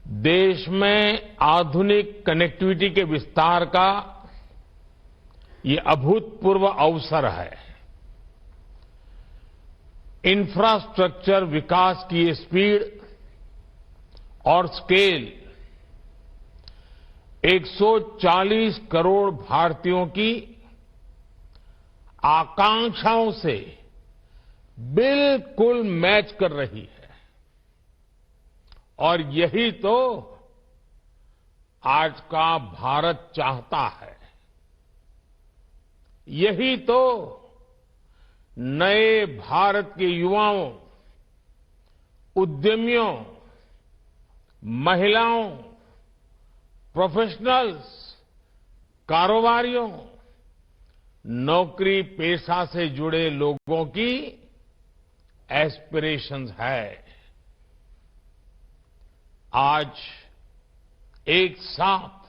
देश में आधुनिक कनेक्टिविटी के विस्तार का ये अभूतपूर्व अवसर है। इंफ्रास्ट्रक्चर विकास की ये स्पीड और स्केल 140 करोड़ भारतीयों की आकांक्षाओं से बिल्कुल मैच कर रही है और यही तो आज का भारत चाहता है। यही तो नए भारत के युवाओं, उद्यमियों, महिलाओं, प्रोफेशनल्स, कारोबारियों, नौकरी पेशा से जुड़े लोगों की एस्पिरेशंस है। आज एक साथ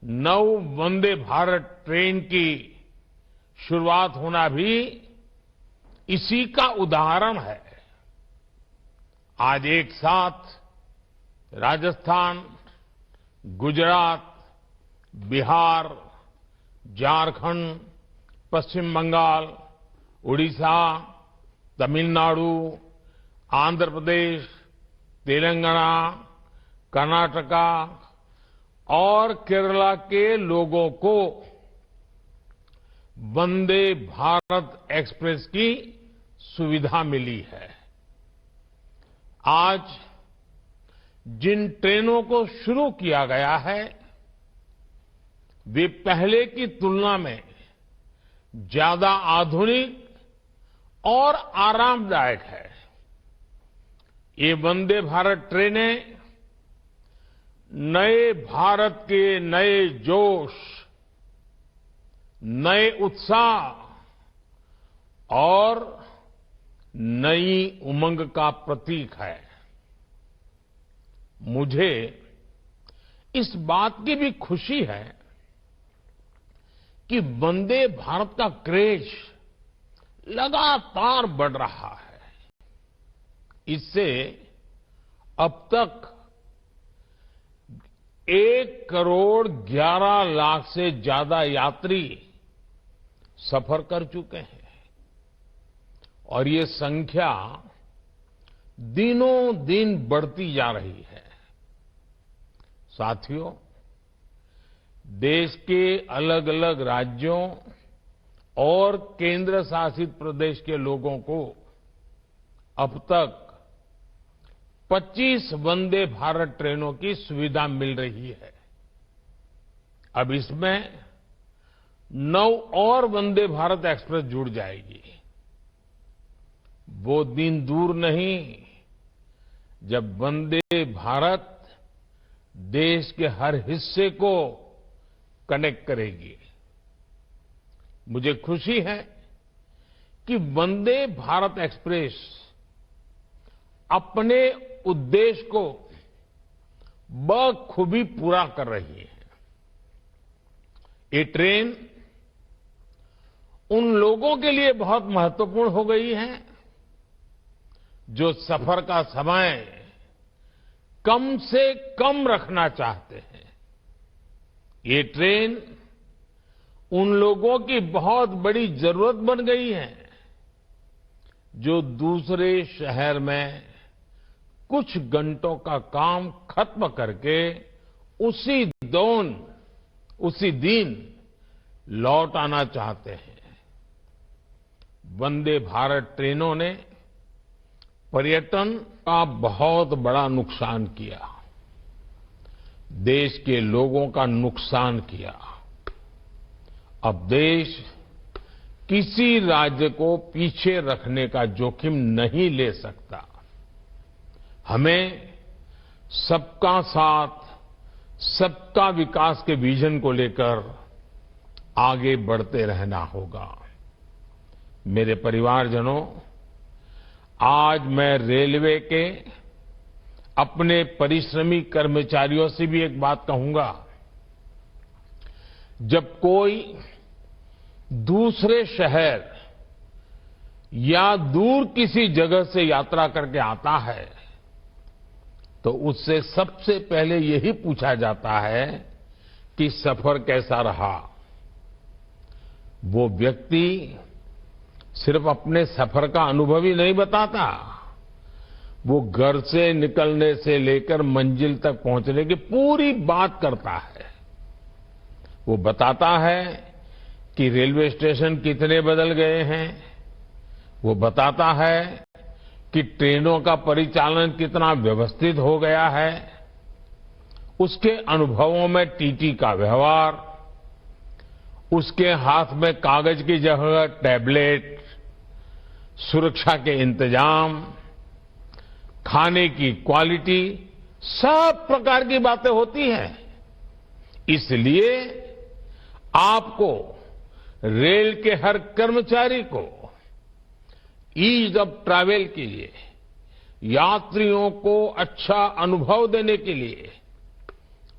9 वंदे भारत ट्रेन की शुरुआत होना भी इसी का उदाहरण है। आज एक साथ राजस्थान, गुजरात, बिहार, झारखंड, पश्चिम बंगाल, उड़ीसा, तमिलनाडु, आंध्र प्रदेश, तेलंगाना, कर्नाटका और केरला के लोगों को वंदे भारत एक्सप्रेस की सुविधा मिली है। आज जिन ट्रेनों को शुरू किया गया है वे पहले की तुलना में ज्यादा आधुनिक और आरामदायक है। ये वंदे भारत ट्रेनें नए भारत के नए जोश, नए उत्साह और नई उमंग का प्रतीक है। मुझे इस बात की भी खुशी है कि वंदे भारत का क्रेज लगातार बढ़ रहा है। इससे अब तक 1,11,00,000 से ज्यादा यात्री सफर कर चुके हैं और ये संख्या दिनों दिन बढ़ती जा रही है। साथियों, देश के अलग अलग राज्यों और केंद्र शासित प्रदेश के लोगों को अब तक 25 वंदे भारत ट्रेनों की सुविधा मिल रही है। अब इसमें 9 और वंदे भारत एक्सप्रेस जुड़ जाएगी। वो दिन दूर नहीं जब वंदे भारत देश के हर हिस्से को कनेक्ट करेगी। मुझे खुशी है कि वंदे भारत एक्सप्रेस अपने उद्देश्य को बखूबी पूरा कर रही है। ये ट्रेन उन लोगों के लिए बहुत महत्वपूर्ण हो गई है जो सफर का समय कम से कम रखना चाहते हैं। ये ट्रेन उन लोगों की बहुत बड़ी जरूरत बन गई है जो दूसरे शहर में कुछ घंटों का काम खत्म करके उसी दिन लौट आना चाहते हैं। वंदे भारत ट्रेनों ने पर्यटन का बहुत बड़ा नुकसान किया, देश के लोगों का नुकसान किया। अब देश किसी राज्य को पीछे रखने का जोखिम नहीं ले सकता। हमें सबका साथ, सबका विकास के विजन को लेकर आगे बढ़ते रहना होगा। मेरे परिवारजनों, आज मैं रेलवे के अपने परिश्रमी कर्मचारियों से भी एक बात कहूंगा। जब कोई दूसरे शहर या दूर किसी जगह से यात्रा करके आता है तो उससे सबसे पहले यही पूछा जाता है कि सफर कैसा रहा। वो व्यक्ति सिर्फ अपने सफर का अनुभव ही नहीं बताता, वो घर से निकलने से लेकर मंजिल तक पहुंचने की पूरी बात करता है। वो बताता है कि रेलवे स्टेशन कितने बदल गए हैं, वो बताता है कि ट्रेनों का परिचालन कितना व्यवस्थित हो गया है, उसके अनुभवों में टीटी का व्यवहार, उसके हाथ में कागज की जगह टैबलेट, सुरक्षा के इंतजाम, खाने की क्वालिटी, सब प्रकार की बातें होती हैं। इसलिए आपको रेल के हर कर्मचारी को ईज ऑफ ट्रैवल के लिए, यात्रियों को अच्छा अनुभव देने के लिए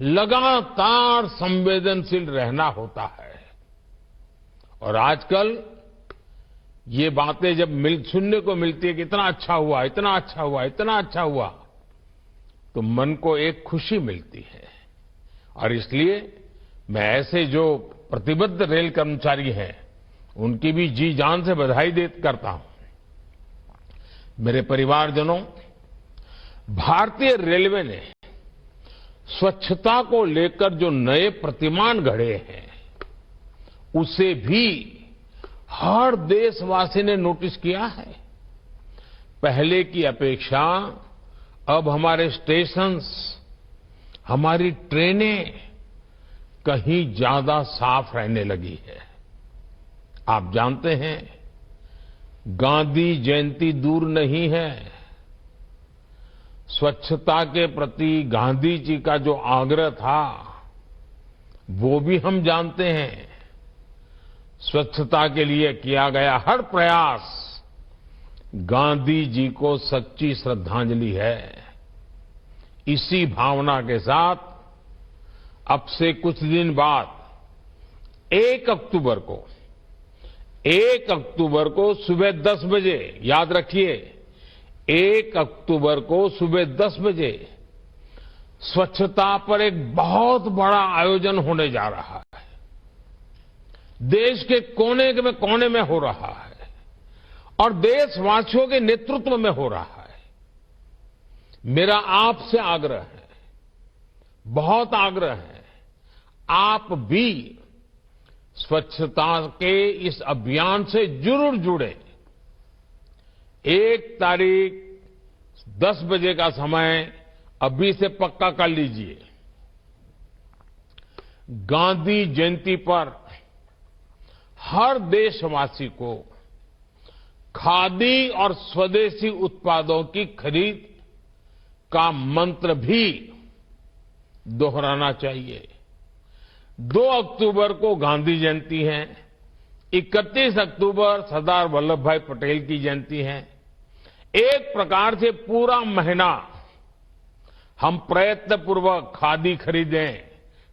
लगातार संवेदनशील रहना होता है। और आजकल ये बातें जब सुनने को मिलती है कि इतना अच्छा हुआ, इतना अच्छा हुआ, इतना अच्छा हुआ, तो मन को एक खुशी मिलती है। और इसलिए मैं ऐसे जो प्रतिबद्ध रेल कर्मचारी हैं, उनकी भी जी जान से बधाई करता हूं। मेरे परिवारजनों, भारतीय रेलवे ने स्वच्छता को लेकर जो नए प्रतिमान गढ़े हैं, उसे भी हर देशवासी ने नोटिस किया है। पहले की अपेक्षा अब हमारे स्टेशंस, हमारी ट्रेनें कहीं ज्यादा साफ रहने लगी है। आप जानते हैं, गांधी जयंती दूर नहीं है। स्वच्छता के प्रति गांधी जी का जो आग्रह था, वो भी हम जानते हैं। स्वच्छता के लिए किया गया हर प्रयास गांधी जी को सच्ची श्रद्धांजलि है। इसी भावना के साथ अब से कुछ दिन बाद 1 अक्टूबर को सुबह 10 बजे, याद रखिए, 1 अक्टूबर को सुबह 10 बजे स्वच्छता पर एक बहुत बड़ा आयोजन होने जा रहा है। देश के कोने में हो रहा है और देशवासियों के नेतृत्व में हो रहा है। मेरा आपसे आग्रह है, बहुत आग्रह है, आप भी स्वच्छता के इस अभियान से जरूर जुड़े। 1 तारीख 10 बजे का समय अभी से पक्का कर लीजिए। गांधी जयंती पर हर देशवासी को खादी और स्वदेशी उत्पादों की खरीद का मंत्र भी दोहराना चाहिए। 2 अक्टूबर को गांधी जयंती है, 31 अक्टूबर सरदार वल्लभ भाई पटेल की जयंती है। एक प्रकार से पूरा महीना हम प्रयत्नपूर्वक खादी खरीदें,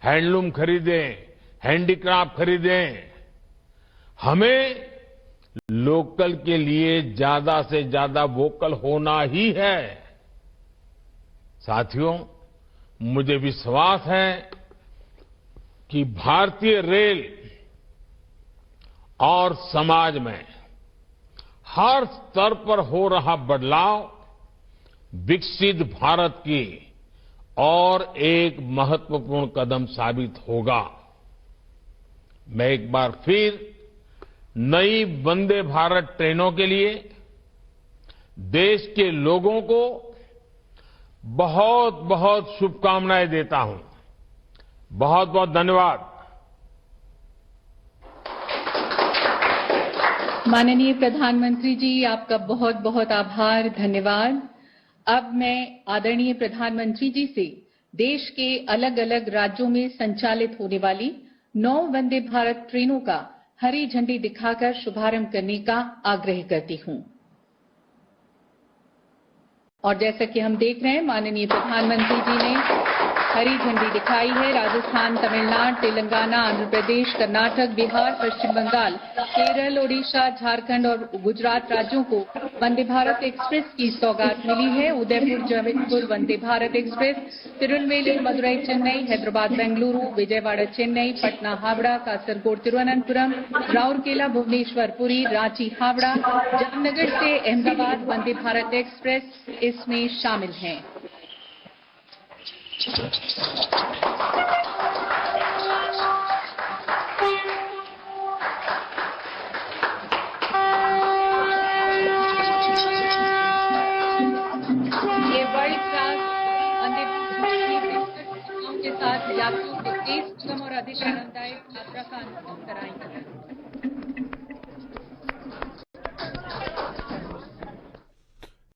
हैंडलूम खरीदें, हैंडीक्राफ्ट खरीदें। हमें लोकल के लिए ज्यादा से ज्यादा वोकल होना ही है। साथियों, मुझे विश्वास है कि भारतीय रेल और समाज में हर स्तर पर हो रहा बदलाव विकसित भारत की और एक महत्वपूर्ण कदम साबित होगा। मैं एक बार फिर नई वंदे भारत ट्रेनों के लिए देश के लोगों को बहुत बहुत शुभकामनाएं देता हूं। बहुत बहुत धन्यवाद। माननीय प्रधानमंत्री जी, आपका बहुत बहुत आभार, धन्यवाद। अब मैं आदरणीय प्रधानमंत्री जी से देश के अलग अलग राज्यों में संचालित होने वाली 9 वंदे भारत ट्रेनों का हरी झंडी दिखाकर शुभारंभ करने का आग्रह करती हूं। और जैसा कि हम देख रहे हैं, माननीय प्रधानमंत्री जी ने हरी झंडी दिखाई है। राजस्थान, तमिलनाडु, तेलंगाना, आंध्र प्रदेश, कर्नाटक, बिहार, पश्चिम बंगाल, केरल, ओडिशा, झारखंड और गुजरात राज्यों को वंदे भारत एक्सप्रेस की सौगात मिली है। उदयपुर जबलपुर वंदे भारत एक्सप्रेस, तिरुनेलवेली मदुरई चेन्नई, हैदराबाद बेंगलुरु, विजयवाड़ा चेन्नई, पटना हावड़ा, कासरगोड तिरुवनंतपुरम, राउरकेला भुवनेश्वर पुरी, रांची हावड़ा, जामनगर से अहमदाबाद वंदे भारत एक्सप्रेस इसमें शामिल हैं। ये वर्ल्ड क्लास वंदे भारत के साथ यात्रियों को तेज, सुगम और अधिक आनंददायक यात्रा का अनुभव कराएंगे।